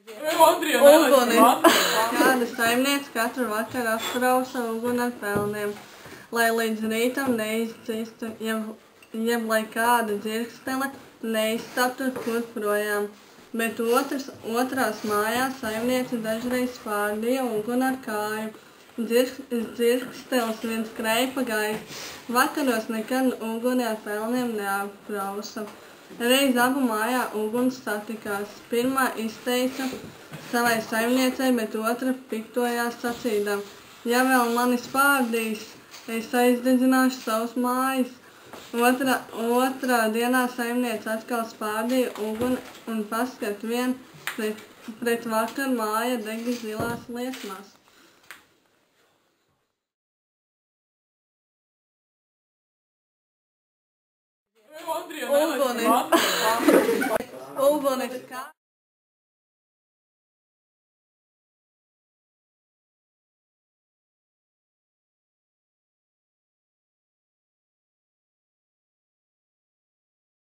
Ugunis. Kāda saimniece katru vakaru apkrausa uguni ar pelniem, lai līdz rītam neizcistu, jeb lai kāda dzirkstele neiztaptu kur projām. Bet otrās mājās saimniece dažreiz spārdīja uguni ar kāju. Dzirkstelis viens kreipa gaisu. Vakaros nekad uguni ar pelniem neapkrausa. Reiz abu mājā uguns satikās. Pirmā izteica savai saimniecei, bet otra piktojās sacīdama: ja vēl mani spārdīs, es aizdedzināšu savus mājas. Otrā dienā saimniece atkal spārdīja uguni un paskat vien pret vakaru māja dega zilās liesmās. Ugunis.